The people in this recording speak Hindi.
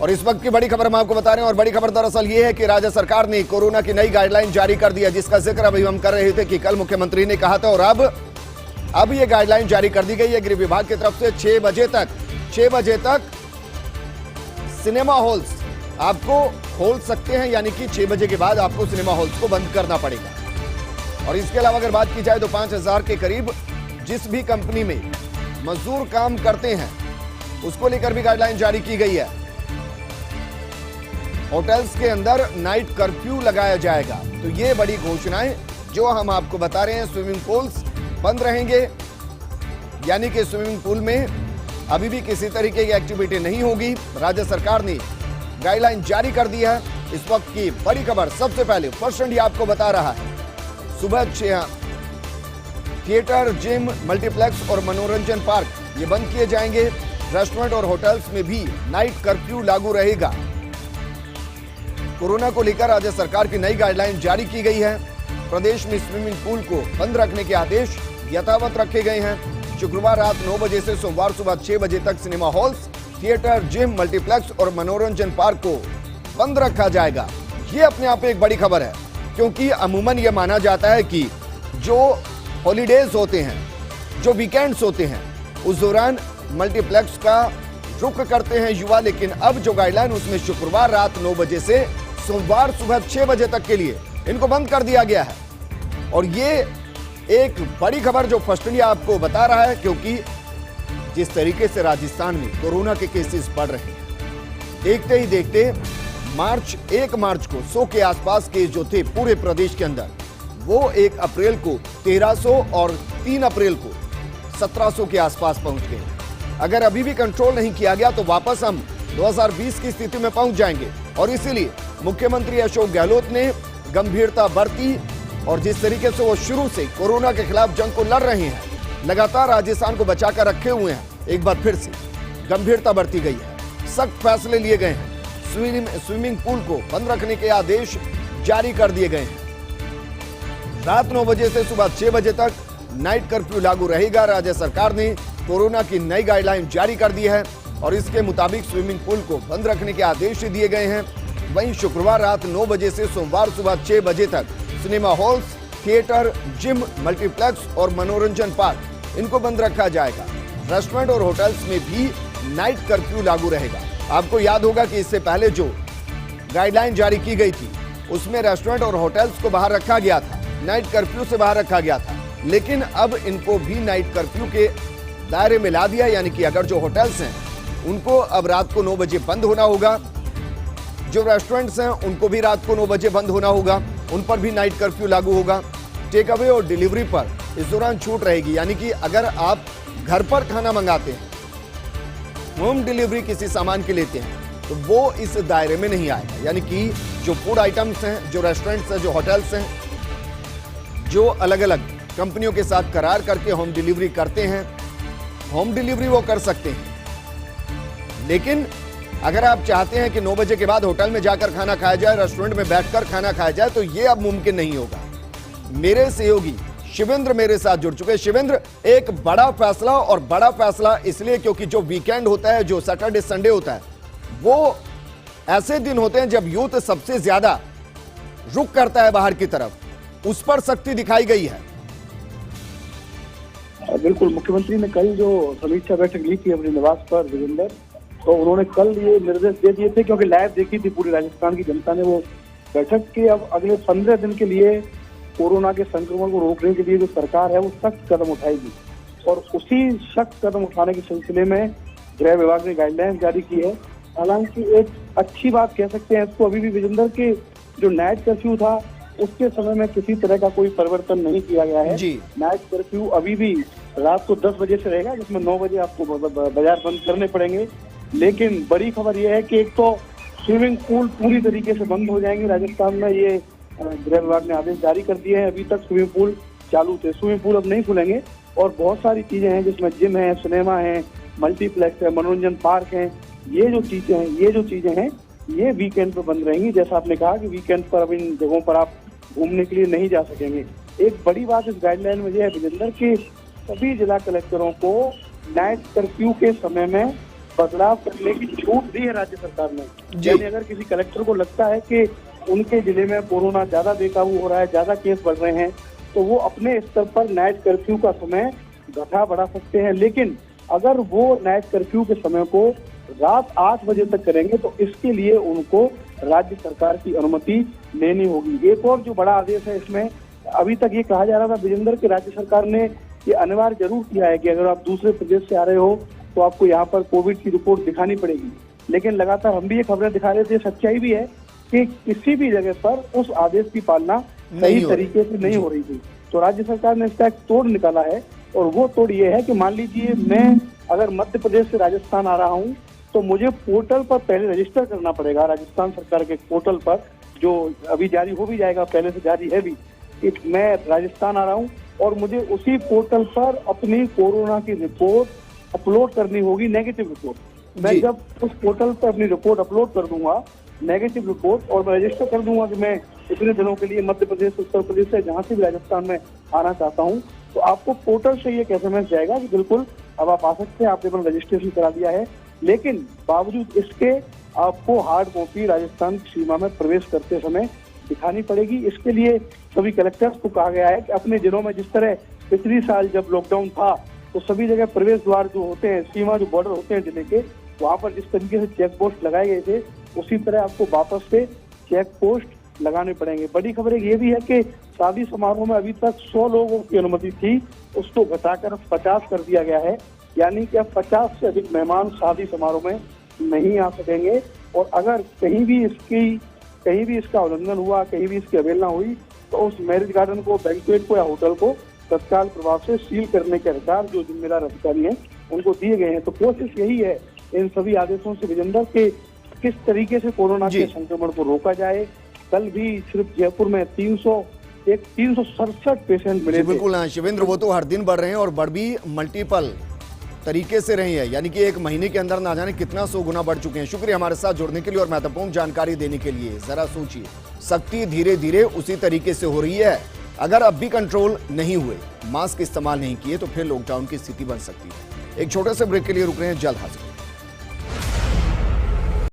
और इस वक्त की बड़ी खबर हम आपको बता रहे हैं, और बड़ी खबर दरअसल ये है कि राज्य सरकार ने कोरोना की नई गाइडलाइन जारी कर दी है, जिसका जिक्र अभी हम कर रहे थे कि कल मुख्यमंत्री ने कहा था, और अब ये गाइडलाइन जारी कर दी गई है गृह विभाग की तरफ से। 6 बजे तक सिनेमा हॉल्स आपको खोल सकते हैं, यानी कि 6 बजे के बाद आपको सिनेमा हॉल्स को बंद करना पड़ेगा। और इसके अलावा अगर बात की जाए तो 5000 के करीब जिस भी कंपनी में मजदूर काम करते हैं उसको लेकर भी गाइडलाइन जारी की गई है। होटल्स के अंदर नाइट कर्फ्यू लगाया जाएगा। तो ये बड़ी घोषणाएं जो हम आपको बता रहे हैं। स्विमिंग पूल्स बंद रहेंगे, यानी कि स्विमिंग पूल में अभी भी किसी तरीके की एक्टिविटी नहीं होगी। राज्य सरकार ने गाइडलाइन जारी कर दी है। इस वक्त की बड़ी खबर सबसे पहले फर्स्ट हैंड आपको बता रहा है। सुबह 6 थिएटर, जिम, मल्टीप्लेक्स और मनोरंजन पार्क ये बंद किए जाएंगे। रेस्टोरेंट और होटल्स में भी नाइट कर्फ्यू लागू रहेगा। कोरोना को लेकर राज्य सरकार की नई गाइडलाइन जारी की गई है। प्रदेश में स्विमिंग पूल को बंद रखने के आदेश यथावत रखे गए हैं। शुक्रवार रात 9 बजे से सोमवार सुबह 6 बजे तक cinema halls, theatre, gym, multiplex और मनोरंजन पार्क को बंद रखा जाएगा। ये अपने आप में एक बड़ी खबर है, क्योंकि अमूमन यह माना जाता है कि जो हॉलीडेज होते हैं, जो वीकेंड्स होते हैं, उस दौरान मल्टीप्लेक्स का रुख करते हैं युवा। लेकिन अब जो गाइडलाइन उसमें शुक्रवार रात 9 बजे से सोमवार सुबह 6 बजे तक के लिए इनको बंद कर दिया गया है। और ये एक बड़ी खबर जो फर्स्ट इंडिया आपको बता रहा है, क्योंकि जिस तरीके से राजस्थान में कोरोना के केसेस बढ़ रहे हैं, देखते ही देखते 1 मार्च को 100 के आसपास केस जो थे पूरे प्रदेश के अंदर, वो 1 अप्रैल को 1300 और 3 अप्रैल को 1700 के आसपास पहुंच गए। अगर अभी भी कंट्रोल नहीं किया गया तो वापस हम 2020 की स्थिति में पहुंच जाएंगे। और इसीलिए मुख्यमंत्री अशोक गहलोत ने गंभीरता बरती, और जिस तरीके से वो शुरू से कोरोना के खिलाफ जंग को लड़ रहे हैं, लगातार राजस्थान को बचाकर रखे हुए हैं, एक बार फिर से गंभीरता बरती गई है। सख्त फैसले लिए गए हैं। स्विमिंग पूल को बंद रखने के आदेश जारी कर दिए गए हैं। रात 9 बजे से सुबह 6 बजे तक नाइट कर्फ्यू लागू रहेगा। राज्य सरकार ने कोरोना की नई गाइडलाइन जारी कर दी है, और इसके मुताबिक स्विमिंग पूल को बंद रखने के आदेश दिए गए हैं। वहीं शुक्रवार रात 9 बजे से सोमवार सुबह 6 बजे तक cinema halls, theatre, gym, multiplex और मनोरंजन पार्क इनको बंद रखा जाएगा। रेस्टोरेंट और होटल्स में भी नाइट कर्फ्यू लागू रहेगा। आपको याद होगा कि इससे पहले जो गाइडलाइन जारी की गई थी उसमें रेस्टोरेंट और होटल्स को बाहर रखा गया था, नाइट कर्फ्यू से बाहर रखा गया था। लेकिन अब इनको भी नाइट कर्फ्यू के दायरे में ला दिया, यानी कि अगर जो होटल्स हैं उनको अब रात को 9 बजे बंद होना होगा, जो रेस्टोरेंट्स हैं उनको भी रात को 9 बजे बंद होना होगा, उन पर भी नाइट कर्फ्यू लागू होगा। टेक अवे और डिलीवरी पर इस दौरान छूट रहेगी, यानी कि अगर आप घर पर खाना मंगाते हैं, होम डिलीवरी किसी सामान की लेते हैं, तो वो इस दायरे में नहीं आएगा। यानी कि जो फूड आइटम्स हैं, जो रेस्टोरेंट्स हैं, जो होटल्स हैं, जो अलग अलग कंपनियों के साथ करार करके होम डिलीवरी करते हैं, होम डिलीवरी वो कर सकते हैं। लेकिन अगर आप चाहते हैं कि 9 बजे के बाद होटल में जाकर खाना खाया जाए, रेस्टोरेंट में बैठकर खाना खाया जाए, तो ये अब मुमकिन नहीं होगा। मेरे सहयोगी शिवेंद्र मेरे साथ जुड़ चुके हैं। शिवेंद्र, एक बड़ा फैसला, और बड़ा फैसला इसलिए क्योंकि जो वीकेंड होता है, जो सैटरडे संडे होता है, वो ऐसे दिन होते हैं जब यूथ सबसे ज्यादा रुख करता है बाहर की तरफ। उस पर सख्ती दिखाई गई है। बिल्कुल, मुख्यमंत्री ने कल जो समीक्षा बैठक ली थी अपने निवास पर विजेंद्र, तो उन्होंने कल ये निर्देश दे दिए थे, क्योंकि लाइव देखी थी पूरी राजस्थान की जनता ने वो बैठक के। अब अगले 15 दिन के लिए कोरोना के संक्रमण को रोकने के लिए जो सरकार है वो सख्त कदम उठाएगी, और उसी सख्त कदम उठाने के सिलसिले में गृह विभाग ने गाइडलाइन जारी की है। हालांकि एक अच्छी बात कह सकते हैं इसको, अभी भी विजेंद्र के जो नाइट कर्फ्यू था उसके समय में किसी तरह का कोई परिवर्तन नहीं किया गया है। नाइट कर्फ्यू अभी भी रात को 10 बजे से रहेगा, जिसमें 9 बजे आपको बाजार बंद करने पड़ेंगे। लेकिन बड़ी खबर यह है कि एक तो स्विमिंग पूल पूरी तरीके से बंद हो जाएंगे राजस्थान में, ये गृह विभाग ने आदेश जारी कर दिए हैं। अभी तक स्विमिंग पूल चालू थे, स्विमिंग पूल अब नहीं खुलेंगे, और बहुत सारी चीजें हैं जिसमें जिम है, सिनेमा है, मल्टीप्लेक्स है, मनोरंजन पार्क है, ये जो चीजें हैं ये वीकेंड पर बंद रहेंगी। जैसा आपने कहा कि वीकेंड पर अब इन जगहों पर आप घूमने के लिए नहीं जा सकेंगे। एक बड़ी बात इस गाइडलाइन में यह है विजेंद्र कि सभी जिला कलेक्टरों को नाइट कर्फ्यू के समय में बदलाव करने की छूट दी है राज्य सरकार ने। यानी अगर किसी कलेक्टर को लगता है कि उनके जिले में कोरोना ज्यादा बेकाबू हो रहा है, ज्यादा केस बढ़ रहे हैं, तो वो अपने स्तर पर नाइट कर्फ्यू का समय घटा बढ़ा सकते हैं। लेकिन अगर वो नाइट कर्फ्यू के समय को रात 8 बजे तक करेंगे तो इसके लिए उनको राज्य सरकार की अनुमति लेनी होगी। एक और जो बड़ा आदेश है इसमें, अभी तक ये कहा जा रहा था विजेंद्र कि राज्य सरकार ने ये अनिवार्य जरूर किया है कि अगर आप दूसरे प्रदेश से आ रहे हो तो आपको यहाँ पर कोविड की रिपोर्ट दिखानी पड़ेगी। लेकिन लगातार हम भी ये खबरें दिखा रहे थे, सच्चाई भी है कि किसी भी जगह पर उस आदेश की पालना सही तरीके से नहीं हो रही थी। तो राज्य सरकार ने इसका एक तोड़ निकाला है, और वो तोड़ ये है कि मान लीजिए मैं अगर मध्य प्रदेश से राजस्थान आ रहा हूँ तो मुझे पोर्टल पर पहले रजिस्टर करना पड़ेगा, राजस्थान सरकार के पोर्टल पर, जो अभी जारी हो भी जाएगा, पहले से जारी है भी, कि मैं राजस्थान आ रहा हूँ और मुझे उसी पोर्टल पर अपनी कोरोना की रिपोर्ट अपलोड करनी होगी, नेगेटिव रिपोर्ट। मैं जब उस पोर्टल पर अपनी रिपोर्ट अपलोड कर दूंगा, नेगेटिव रिपोर्ट, और मैं रजिस्टर कर दूंगा कि मैं इतने दिनों के लिए मध्य प्रदेश, उत्तर प्रदेश से जहाँ से भी राजस्थान में आना चाहता हूँ, तो आपको पोर्टल से ये एसएमएस जाएगा कि बिल्कुल अब आप आ सकते हैं, आपने अपना रजिस्ट्रेशन करा दिया है। लेकिन बावजूद इसके आपको हार्ड कॉपी राजस्थान की सीमा में प्रवेश करते समय दिखानी पड़ेगी। इसके लिए सभी कलेक्टर्स को कहा गया है कि अपने जिलों में जिस तरह पिछले साल जब लॉकडाउन था तो सभी जगह प्रवेश द्वार जो होते हैं, सीमा जो बॉर्डर होते हैं जिले के, वहाँ पर जिस तरीके से चेक पोस्ट लगाए गए थे, उसी तरह आपको वापस से चेक पोस्ट लगाने पड़ेंगे। बड़ी खबर ये भी है कि शादी समारोह में अभी तक 100 लोगों की अनुमति थी, उसको घटाकर 50 कर दिया गया है। यानी कि अब 50 से अधिक मेहमान शादी समारोह में नहीं आ सकेंगे। और अगर कहीं भी इसका उल्लंघन हुआ, कहीं भी इसकी अवहेलना हुई, तो उस मैरिज गार्डन को, बैंक्वेट को या होटल को तत्काल प्रभाव से सील करने के अधिकार जो जिम्मेदार अधिकारी हैं उनको दिए गए हैं। तो कोशिश यही है इन सभी आदेशों से विजेंद्र के किस तरीके से कोरोना के संक्रमण को रोका जाए। कल भी सिर्फ जयपुर में 367 पेशेंट मिले थे। बिल्कुल शिवेंद्र, वो तो हर दिन बढ़ रहे हैं और बढ़ भी मल्टीपल तरीके से रही है, यानी कि एक महीने के अंदर ना जाने कितना 100 गुना बढ़ चुके हैं। शुक्रिया हमारे साथ जुड़ने के लिए और महत्वपूर्ण जानकारी देने के लिए। जरा सोचिए, सख्ती धीरे धीरे उसी तरीके से हो रही है। अगर अब भी कंट्रोल नहीं हुए, मास्क इस्तेमाल नहीं किए, तो फिर लॉकडाउन की स्थिति बन सकती है। एक छोटे से ब्रेक के लिए रुक रहे हैं, जल्द हाजिर।